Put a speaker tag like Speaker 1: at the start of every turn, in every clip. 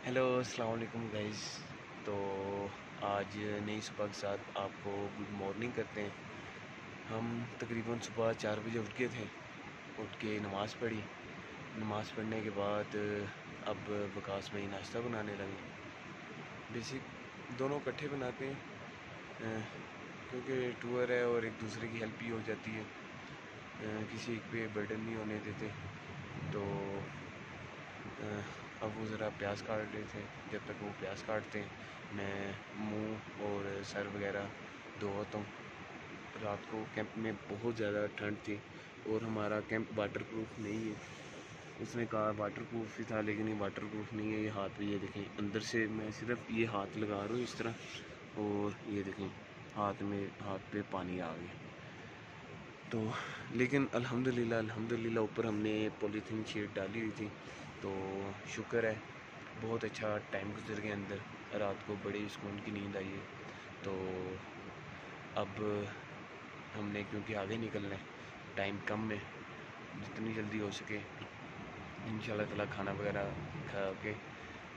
Speaker 1: Hello अस्सलाम वालेकुम guys. तो आज नई सुबह के साथ आपको गुड मॉर्निंग करते हैं। हम तकरीबन सुबह 4 बजे उठ गए थे। उठ के नमाज़ पढ़ी। नमाज़ पढ़ने के बाद अब वकास में ही नाश्ता बनाने लगे। बेसिक दोनों इकट्ठे बनाते हैं क्योंकि टूर है और एक दूसरे की हेल्प भी हो जाती है। किसी एक पे बर्डन नहीं होने देते। तो अब वो ज़रा प्याज काट रहे थे। जब तक वो प्याज काटते हैं मैं मुंह और सर वगैरह धोता हूँ। रात को कैंप में बहुत ज़्यादा ठंड थी और हमारा कैंप वाटर प्रूफ नहीं है। उसने कहा वाटर प्रूफ ही था, लेकिन ये वाटर प्रूफ नहीं है। ये हाथ पे ये देखें, अंदर से मैं सिर्फ ये हाथ लगा रहा हूँ इस तरह, और ये देखें हाथ पे पानी आ गया। तो लेकिन अल्हम्दुलिल्लाह ऊपर हमने पॉलीथीन शीट डाली हुई थी, तो शुक्र है बहुत अच्छा टाइम गुजर गया अंदर। रात को बड़ी सुकून की नींद आई है। तो अब हमने क्योंकि आगे निकलना है, टाइम कम है, जितनी जल्दी हो सके इंशाल्लाह ताला खाना वगैरह खा के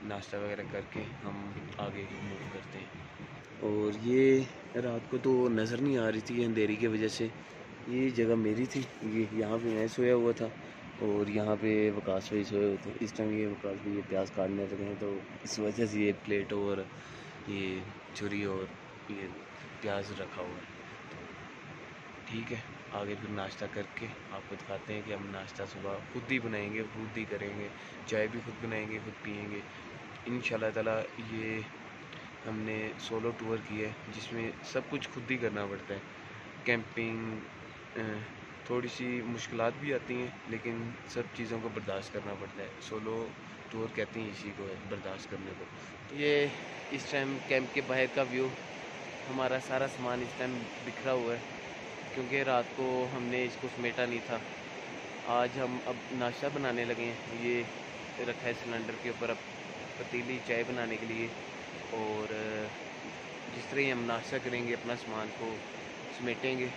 Speaker 1: नाश्ता वगैरह करके हम आगे मूव करते हैं। और ये रात को तो नज़र नहीं आ रही थी अंधेरी की वजह से। ये जगह मेरी थी, ये यहाँ पे मैं सोया हुआ था और यहाँ पे वकास भाई सोए हुए थे। इस टाइम ये वकास भाई ये प्याज काटने लगे हैं, तो इस वजह से ये प्लेट और ये छुरी और ये प्याज रखा हुआ है। तो ठीक है, आगे फिर नाश्ता करके आपको दिखाते हैं कि हम नाश्ता सुबह खुद ही बनाएंगे, खुद ही करेंगे, चाय भी खुद बनाएंगे, खुद पियेंगे इंशाल्लाह ताला। ये हमने सोलो टूर किया है जिसमें सब कुछ खुद ही करना पड़ता है। कैंपिंग थोड़ी सी मुश्किलात भी आती हैं, लेकिन सब चीज़ों को बर्दाश्त करना पड़ता है। सोलो टूर कहते हैं इसी को, बर्दाश्त करने को। ये इस टाइम कैंप के बाहर का व्यू, हमारा सारा सामान इस टाइम बिखरा हुआ है क्योंकि रात को हमने इसको समेटा नहीं था। आज हम अब नाश्ता बनाने लगे हैं। ये रखा है सिलेंडर के ऊपर अब पतीली चाय बनाने के लिए, और जिस तरह ही हम नाश्ता करेंगे अपना सामान को समेटेंगे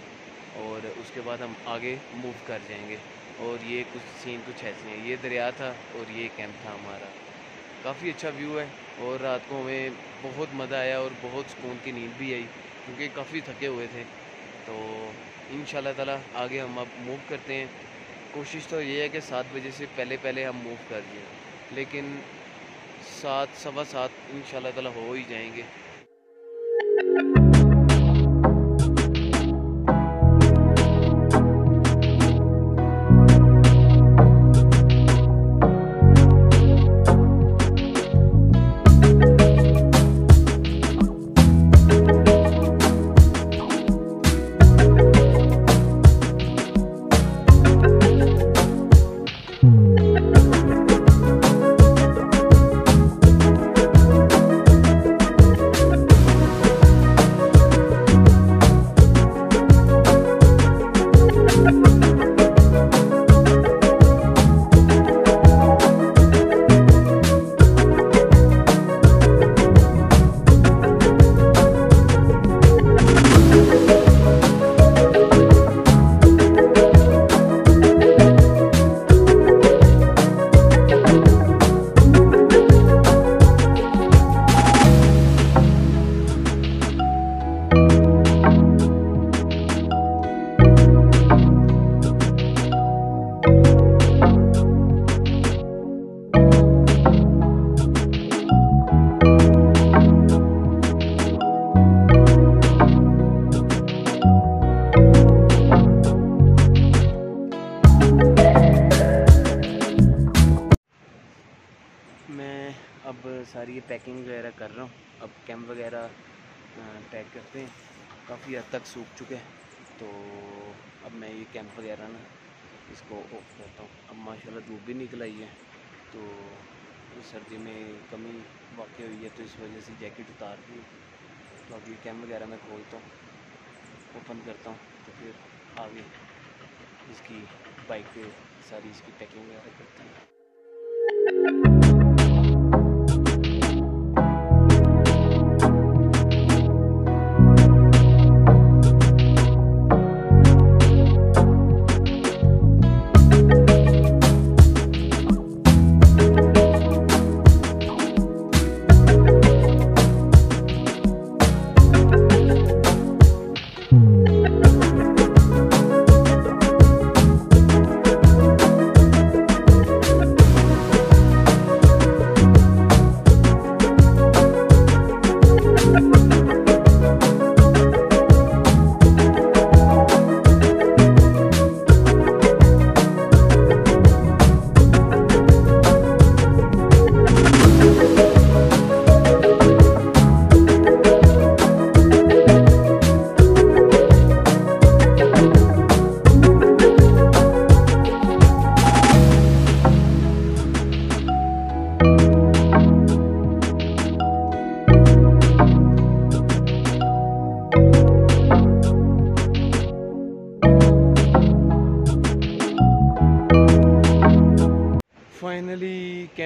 Speaker 1: और उसके बाद हम आगे मूव कर जाएंगे। और ये कुछ सीन कुछ ऐसे हैं। ये दरिया था और ये कैंप था हमारा। काफ़ी अच्छा व्यू है और रात को हमें बहुत मज़ा आया और बहुत सुकून की नींद भी आई क्योंकि काफ़ी थके हुए थे। तो इंशाल्लाह ताला आगे हम अब मूव करते हैं। कोशिश तो ये है कि 7 बजे से पहले पहले हम मूव कर जाएँ, लेकिन 7 सवा 7 इंशाल्लाह ताला हो ही जाएंगे। मैं अब सारी ये पैकिंग वगैरह कर रहा हूँ। अब कैंप वगैरह पैक करते हैं। काफ़ी हद तक सूख चुके हैं, तो अब मैं ये कैंप वगैरह ना इसको ऑफ करता हूँ। अब माशाल्लाह धूप भी निकल आई है, तो सर्दी में कमी वाक़ई हुई है, तो इस वजह से जैकेट उतार दी। तो अब ये कैंप वगैरह मैं खोलता हूँ, ओपन करता हूँ, तो फिर आगे इसकी बाइक पे सारी इसकी पैकिंग वगैरह करते हैं।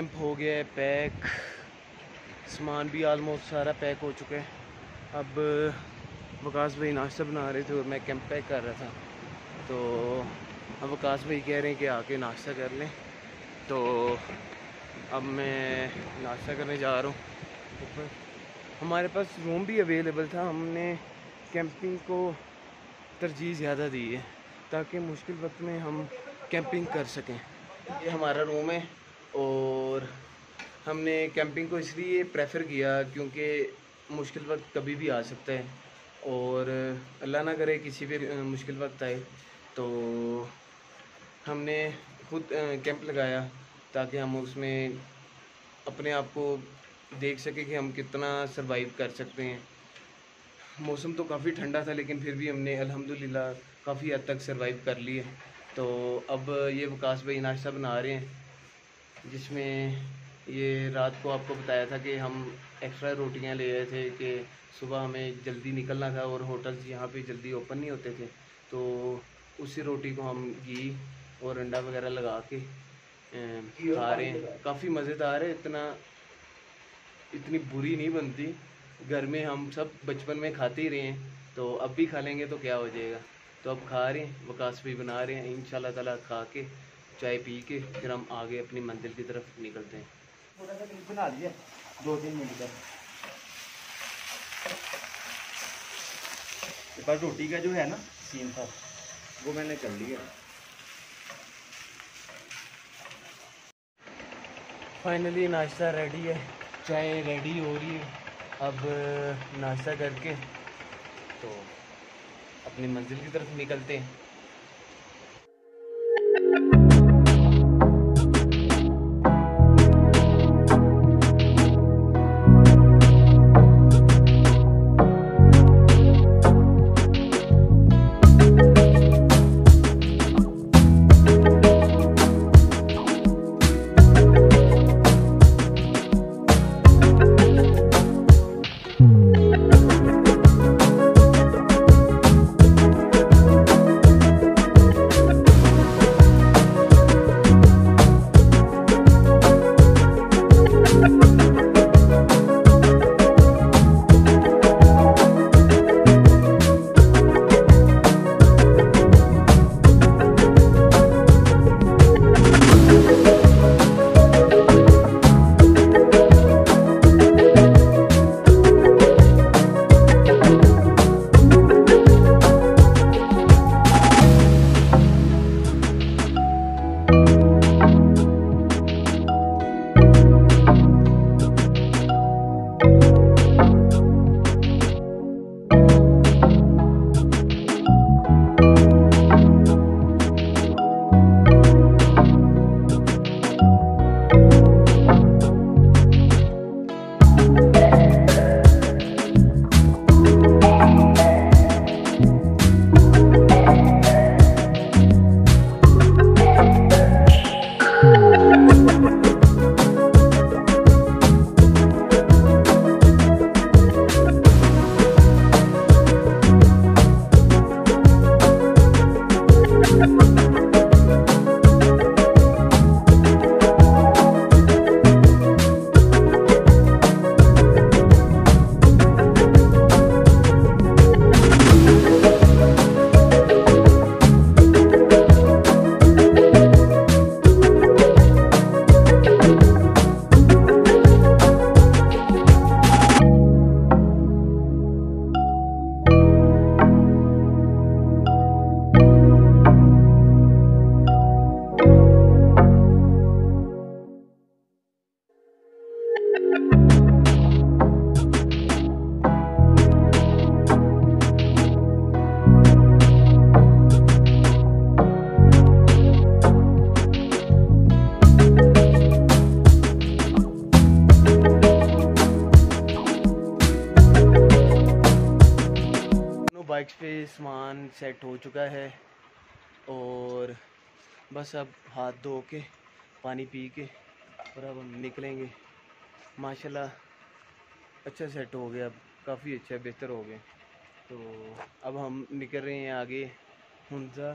Speaker 1: कैंप हो गया है पैक, सामान भी आलमोस्ट सारा पैक हो चुका है। अब वकास भाई नाश्ता बना रहे थे और मैं कैंप पैक कर रहा था, तो अब वकास भाई कह रहे हैं कि आके नाश्ता कर लें, तो अब मैं नाश्ता करने जा रहा हूँ ऊपर। हमारे पास रूम भी अवेलेबल था, हमने कैंपिंग को तरजीह ज़्यादा दी है ताकि मुश्किल वक्त में हम कैंपिंग कर सकें। ये हमारा रूम है और हमने कैंपिंग को इसलिए प्रेफर किया क्योंकि मुश्किल वक्त कभी भी आ सकता है, और अल्लाह ना करे किसी भी मुश्किल वक्त आए तो हमने खुद कैंप लगाया ताकि हम उसमें अपने आप को देख सकें कि हम कितना सरवाइव कर सकते हैं। मौसम तो काफ़ी ठंडा था लेकिन फिर भी हमने अल्हम्दुलिल्लाह काफ़ी हद तक सरवाइव कर लिए। तो अब ये वकास भाई नाश्ता बना रहे हैं, जिसमें ये रात को आपको बताया था कि हम एक्स्ट्रा रोटियां ले रहे थे कि सुबह हमें जल्दी निकलना था और होटल्स यहाँ पे जल्दी ओपन नहीं होते थे, तो उसी रोटी को हम घी और अंडा वगैरह लगा के खा रहे हैं। काफ़ी मज़ेदार है, इतनी बुरी नहीं बनती। घर में हम सब बचपन में खाते ही रहे हैं, तो अब भी खा लेंगे तो क्या हो जाएगा। तो अब खा रहे हैं, वकास भी बना रहे हैं, इंशाल्लाह ताला खा के चाय पी के फिर हम आगे अपनी मंजिल की तरफ निकलते हैं।
Speaker 2: थोड़ा सा क्लिप बना लीजिए 2-3 मिनट का। मेरे पास रोटी का जो है ना सीन था वो मैंने कर लिया।
Speaker 1: फाइनली नाश्ता रेडी है, चाय रेडी हो रही है। अब नाश्ता करके तो अपनी मंजिल की तरफ निकलते हैं। बाइक्स पे सामान सेट हो चुका है और बस अब हाथ धो के पानी पी के और अब हम निकलेंगे। माशाल्लाह अच्छा सेट हो गया, अब काफ़ी अच्छा बेहतर हो गया। तो अब हम निकल रहे हैं आगे हुंजा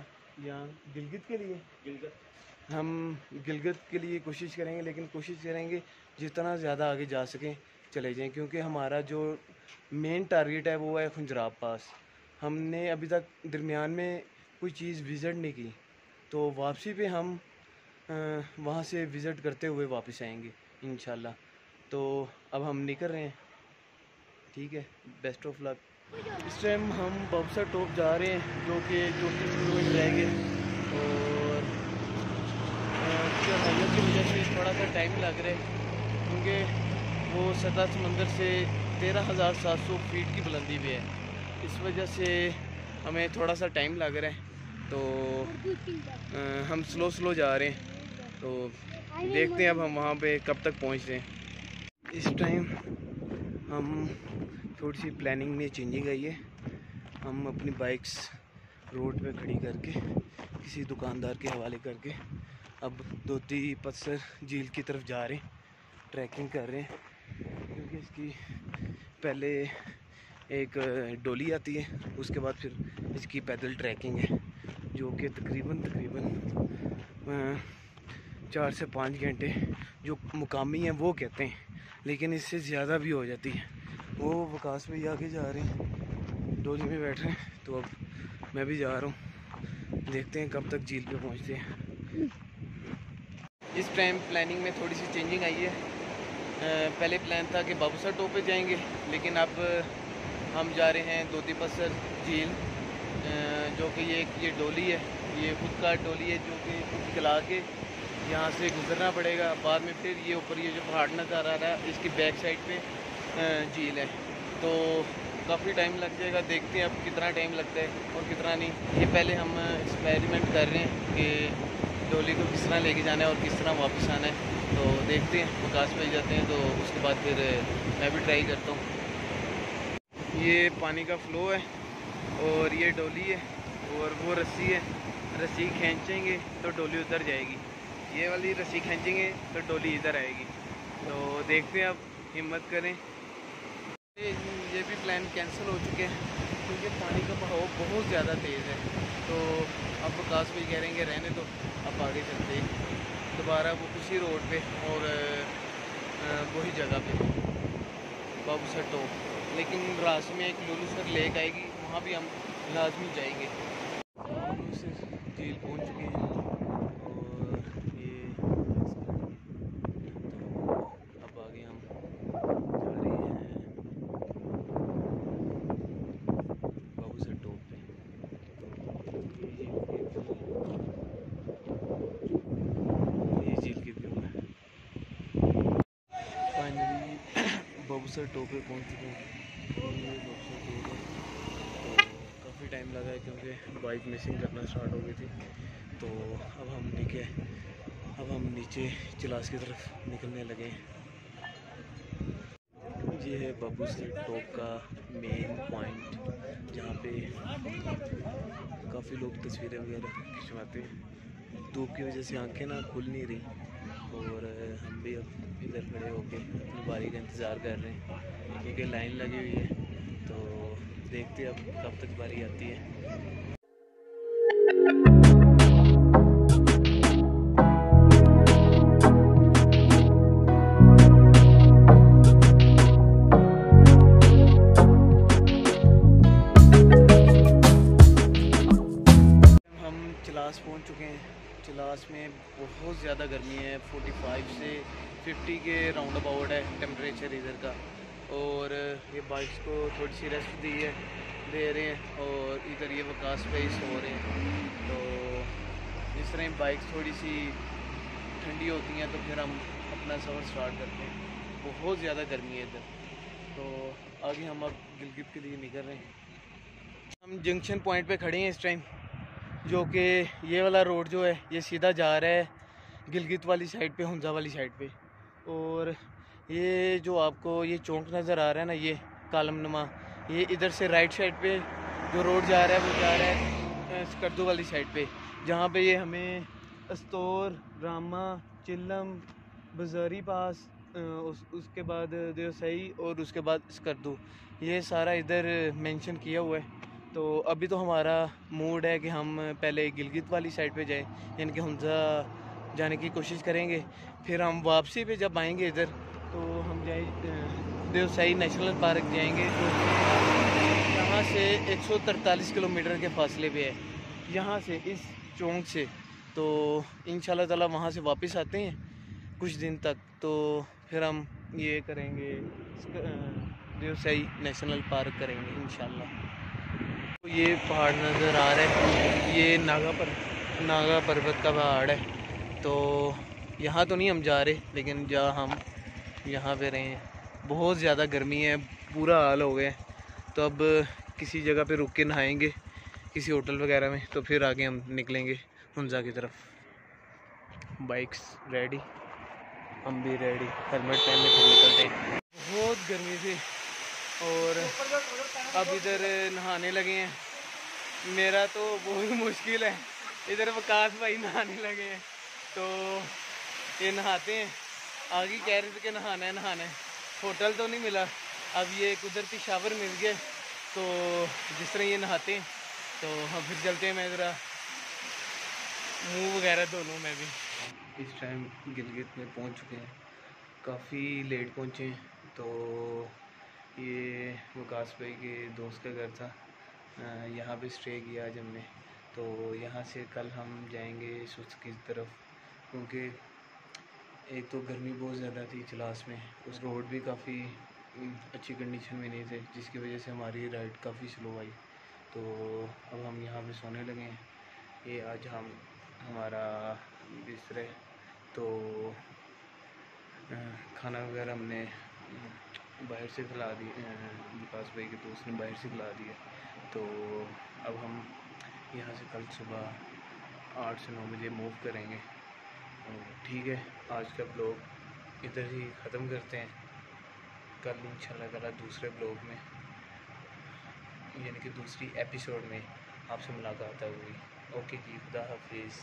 Speaker 1: या गिलगित के लिए। हम गिलगित के लिए कोशिश करेंगे, लेकिन कोशिश करेंगे जितना ज़्यादा आगे जा सकें चले जाएं, क्योंकि हमारा जो मेन टारगेट है वो है खुंजराब पास। हमने अभी तक दरमियान में कोई चीज़ विज़िट नहीं की, तो वापसी पे हम वहाँ से विज़िट करते हुए वापस आएंगे इंशाल्लाह। तो अब हम निकल रहे हैं, ठीक है, बेस्ट ऑफ लक। इस टाइम हम बक्सर टॉप जा रहे हैं, जो कि 34 किलोमीटर रह गए, और हाईवे की वजह से थोड़ा सा टाइम लग रहा है, क्योंकि वो सतह समंदर से 13,700 फीट की बुलंदी पे है। इस वजह से हमें थोड़ा सा टाइम लग रहा है, तो हम स्लो जा रहे हैं। तो देखते हैं अब हम वहाँ पे कब तक पहुँचते हैं। इस टाइम हम थोड़ी सी प्लानिंग में चेंजिंग आई है। हम अपनी बाइक्स रोड पे खड़ी करके किसी दुकानदार के हवाले करके अब दोती पत्थर झील की तरफ जा रहे हैं, ट्रैकिंग कर रहे हैं, क्योंकि इसकी पहले एक डोली आती है, उसके बाद फिर इसकी पैदल ट्रैकिंग है, जो कि तकरीबन 4 से 5 घंटे जो मुकामी हैं वो कहते हैं, लेकिन इससे ज़्यादा भी हो जाती है। वो वकास भाई आगे जा रहे हैं, डोली में बैठ रहे हैं, तो अब मैं भी जा रहा हूँ, देखते हैं कब तक झील पे पहुँचते हैं। इस टाइम प्लानिंग में थोड़ी सी चेंजिंग आई है। पहले प्लान था कि बाबूसर टॉप पे जाएंगे, लेकिन अब हम जा रहे हैं दोती पत्थर झील, जो कि ये डोली है, ये खुद का डोली है, जो कि खुद चला के यहाँ से गुजरना पड़ेगा। बाद में फिर ये ऊपर ये जो पहाड़ नज़र आ रहा है, इसकी बैक साइड पे झील है, तो काफ़ी टाइम लग जाएगा। देखते हैं अब कितना टाइम लगता है और कितना नहीं। ये पहले हम एक्सपेरिमेंट कर रहे हैं कि डोली को किस तरह लेके जाना है और किस तरह वापस आना है, तो देखते हैं। वकास पे जाते हैं तो उसके बाद फिर मैं भी ट्राई करता हूँ। ये पानी का फ़्लो है और ये डोली है और वो रस्सी है, रस्सी खींचेंगे तो डोली उधर जाएगी, ये वाली रस्सी खींचेंगे तो डोली इधर आएगी। तो देखते हैं, अब हिम्मत करें। ये भी प्लान कैंसिल हो चुके हैं, क्योंकि पानी का बहाव बहुत ज़्यादा तेज़ है। तो अब वकास भाई कह रहे हैं रहने तो अब आगे चलते दोबारा वो उसी रोड पे और वही जगह पे बाबूसर टॉप, लेकिन रास्ते में एक लुलूसर लेक आएगी, वहाँ भी हम लाजमी जाएंगे। लुलूसर झील पहुँच चुके हैं और ये तो अब आगे हम जा रहे हैं बाबूसर टॉप पे। ये झील के व्यू है। फाइनली बाबूसर टॉप पे पहुँच चुके हैं। ये बाबूसर टॉप है, तो काफ़ी टाइम लगा है, क्योंकि बाइक मिसिंग करना स्टार्ट हो गई थी। तो अब हम नीचे चिलास की तरफ निकलने लगे हैं। ये है बाबूसर टॉप का मेन पॉइंट, जहाँ पे काफ़ी लोग तस्वीरें वगैरह खिंचवाते हैं। धूप की वजह से आंखें ना खुल नहीं रही, और हम भी अब इधर खड़े होके अपनी बारी का इंतज़ार कर रहे हैं, क्योंकि लाइन लगी हुई है। तो देखते हैं अब कब तक बारी आती है। चिलास पहुंच चुके हैं। चिलास में बहुत ज़्यादा गर्मी है, 45 से 50 के राउंड अबाउट है टेम्परेचर इधर का। और ये बाइक्स को थोड़ी सी रेस्ट दे रहे हैं, और इधर ये वकास पे ही सो रहे हैं। तो इस तरह बाइक्स थोड़ी सी ठंडी होती हैं, तो फिर हम अपना सफ़र स्टार्ट करते हैं। बहुत ज़्यादा गर्मी है इधर। तो आगे हम अब गिलगित के लिए निकल रहे हैं। हम जंक्शन पॉइंट पे खड़े हैं इस टाइम, जो कि ये वाला रोड जो है ये सीधा जा रहा है गिलगित वाली साइड पे, हुंजा वाली साइड पे। और ये जो आपको ये चौंक नज़र आ रहा है ना, ये कालमनुमा, ये इधर से राइट साइड पे जो रोड जा रहा है वो जा रहा है स्कर्दू वाली साइड पे, जहाँ पे ये हमें अस्तौर, रामा, चिल्लम, बजारी पास, उसके बाद देवसई और उसके बाद स्कर्दू, ये सारा इधर मेंशन किया हुआ है। तो अभी तो हमारा मूड है कि हम पहले गिलगित वाली साइड पे जाएं, यानी कि हुंजा
Speaker 3: जाने की कोशिश करेंगे। फिर हम वापसी पे जब आएंगे इधर तो हम देवसाई नेशनल पार्क जाएंगे, जो यहाँ से 143 किलोमीटर के फासले पे है यहाँ से, इस चौक से। तो इंशाल्लाह ताला वहाँ से वापस आते हैं कुछ दिन तक, तो फिर हम ये करेंगे, देवसाई नेशनल पार्क करेंगे इंशाल्लाह। तो ये पहाड़ नज़र आ रहा है, ये नागा पर्वत का पहाड़ है। तो यहाँ तो नहीं हम जा रहे, लेकिन जहाँ हम यहाँ पे रहे हैं बहुत ज़्यादा गर्मी है, पूरा हाल हो गया है। तो अब किसी जगह पे रुक के नहाएंगे किसी होटल वगैरह में, तो फिर आगे हम निकलेंगे हुंजा की तरफ। बाइक्स रेडी, हम भी रेडी, हेलमेट पहन के फिर निकलते हैं। बहुत गर्मी थी और अब इधर नहाने लगे हैं। मेरा तो बहुत मुश्किल है, इधर वकास भाई नहाने लगे हैं, तो ये नहाते हैं। आगे कह रहे थे कि नहाना है, होटल तो नहीं मिला, अब ये कुदरती शावर मिल गया, तो जिस तरह ये नहाते हैं तो हम फिर चलते हैं। मैं ज़रा मुँह वगैरह धो लूँ मैं भी। इस टाइम गिलगित में पहुंच चुके हैं, काफ़ी लेट पहुंचे हैं। तो ये वकास भाई के दोस्त का घर था, यहाँ पे स्टे किया आज हमने। तो यहाँ से कल हम जाएंगे सुस्त की तरफ, क्योंकि एक तो गर्मी बहुत ज़्यादा थी चलास में, उस रोड भी काफ़ी अच्छी कंडीशन में नहीं थे, जिसकी वजह से हमारी राइड काफ़ी स्लो आई। तो अब हम यहाँ पे सोने लगे हैं। ये आज हमारा बिस्तर है। तो खाना वगैरह हमने बाहर से खिला दी, विकास भाई के दोस्त ने बाहर से खिला दिया। तो अब हम यहाँ से कल सुबह 8 से 9 बजे मूव करेंगे। ठीक है, आज का ब्लॉग इधर ही ख़त्म करते हैं। कल इंशाल्लाह ताला दूसरे ब्लॉग में, यानी कि दूसरी एपिसोड में आपसे मुलाकात होगी। ओके जी, खुदा हाफिज़।